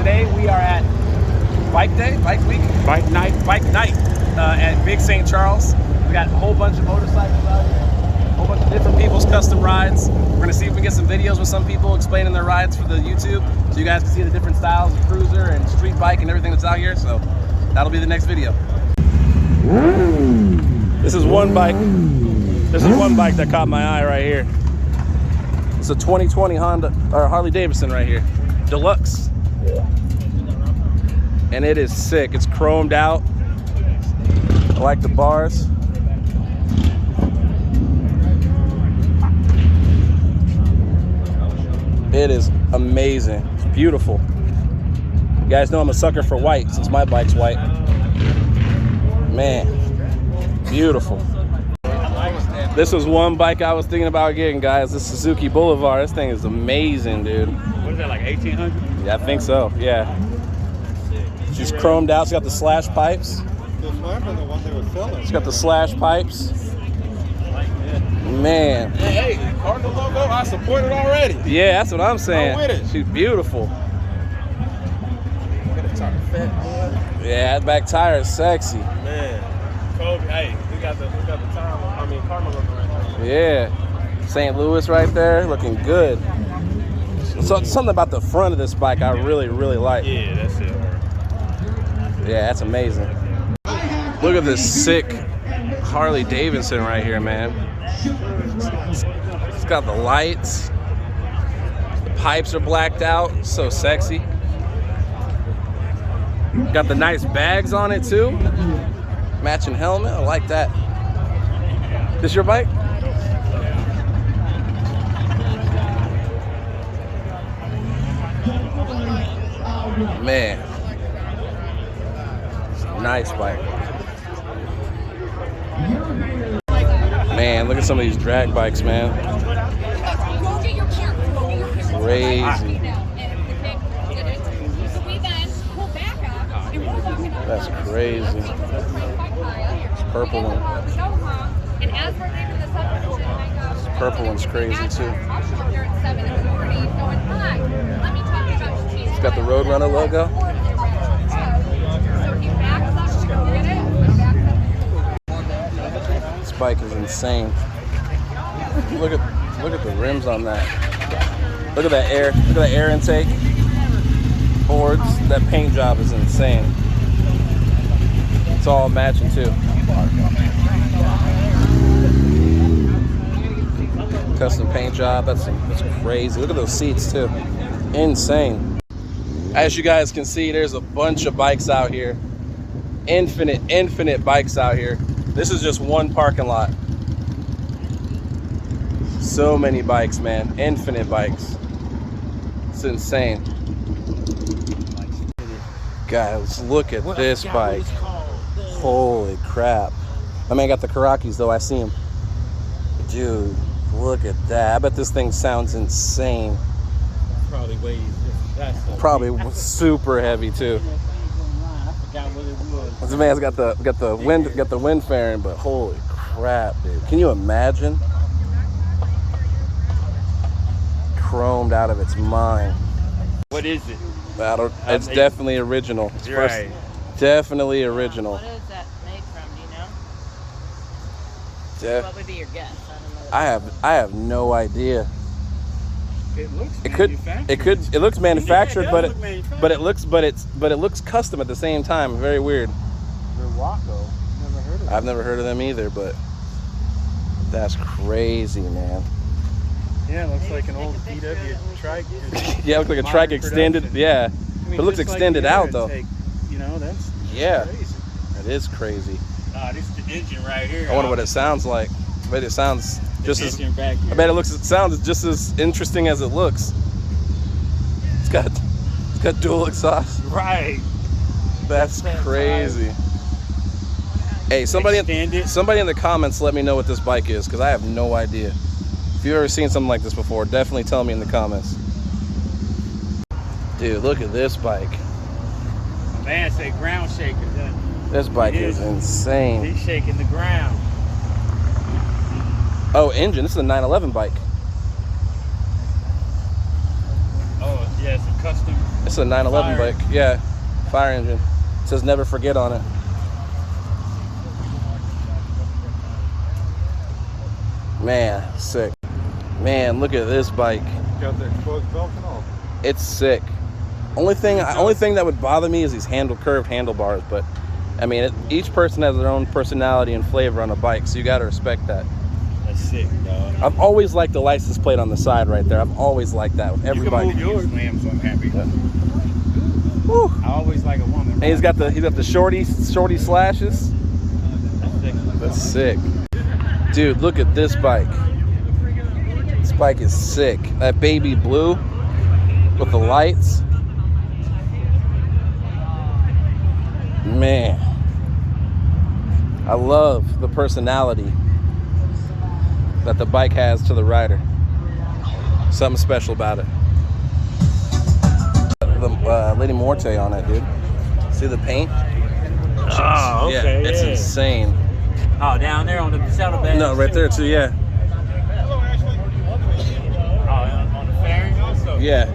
Today we are at Bike Day, Bike Week, Bike Night at Big St. Charles. We got a whole bunch of motorcycles out here, a whole bunch of different people's custom rides. We're gonna see if we can get some videos with some people explaining their rides for the YouTube, so you guys can see the different styles of cruiser and street bike and everything that's out here. So that'll be the next video. This is one bike. This is one bike that caught my eye right here. It's a 2020 Honda or Harley Davidson right here, Deluxe. And it is sick. It's chromed out. I like the bars. It is amazing. It's beautiful. You guys know I'm a sucker for white since my bike's white. Man, beautiful. This was one bike I was thinking about getting, guys. This Suzuki Boulevard. This thing is amazing, dude. What is that, like 1800? Yeah, I think so. Yeah. She's chromed out. She's got the slash pipes. She's got the slash pipes. Man. Hey, Cardinal logo, I support it already. Yeah, that's what I'm saying. I'm with it. She's beautiful. Look at the tire, fat boy. Yeah, that back tire is sexy. Man, Kobe, hey, we got the tire. I mean, Cardinal logo right there. Yeah. St. Louis right there, looking good. So something about the front of this bike I really, really like. Yeah, that's it. Yeah, that's amazing. Look at this sick Harley Davidson right here, man. It's got the lights. The pipes are blacked out. So sexy. Got the nice bags on it too. Matching helmet. I like that. This your bike? Man. Nice bike. Man, look at some of these drag bikes, man. Crazy. That's crazy. This purple one. This purple one's crazy too. It's got the Roadrunner logo. This bike is insane. Look at the rims on that. Look at that air. Look at that air intake. Boards. That paint job is insane. It's all matching too. Custom paint job. That's crazy. Look at those seats too. Insane. As you guys can see, there's a bunch of bikes out here. Infinite bikes out here. This is just one parking lot. So many bikes, man. Infinite bikes. It's insane. Guys, look at this bike. Holy crap. I mean, I got the Karakis though. I see them. Dude, look at that. I bet this thing sounds insane. Probably weighs. Probably super heavy too. This man's got the wind fairing, but holy crap, dude! Can you imagine? Chromed out of its mind. What is it? It's definitely original. It's right. Definitely original. What is that made from? Do you know? What would be your guess? I have no idea. It looks it looks manufactured, Yeah, but it looks custom at the same time. Very weird. Rocco. Never heard of it. I've never heard of them either, but that's crazy, man. Yeah, it looks like an old VW trike. Yeah, it looks like a trike extended. Production. Yeah, I mean, but it looks just like extended the air out though. intake, you know, that's crazy. It is crazy. This is the engine right here. I wonder what it sounds like. I bet it sounds just as. Back here. I bet it sounds just as interesting as it looks. It's got dual exhaust. Right. That's crazy. Hey, somebody in the comments, let me know what this bike is, because I have no idea. If you've ever seen something like this before, definitely tell me in the comments. Dude, look at this bike. Man, say ground shaker. This bike is insane. He's shaking the ground. Oh, engine. This is a 911 bike. Oh, yeah, it's a custom It's a 911 Fire. bike. Yeah, fire engine. It says never forget on it. Man, sick. Man, look at this bike. Got the exposed belt and all. It's sick. Only thing that would bother me is these curved handlebars. But I mean, each person has their own personality and flavor on a bike, so you got to respect that. That's sick, dog. I've always liked the license plate on the side right there. I've always liked that with every bike. yours, man, so I'm happy. Woo. I always like a woman. And he's got the shorty slashes. That's sick. Dude, look at this bike. This bike is sick. That baby blue with the lights. Man. I love the personality that the bike has to the rider. Something special about it. The Lady Morte on it, dude. See the paint? Oh, okay. Yeah, it's insane. Oh, down there on the saddlebag. No, right there too, yeah. Oh, on the fairing also? Yeah.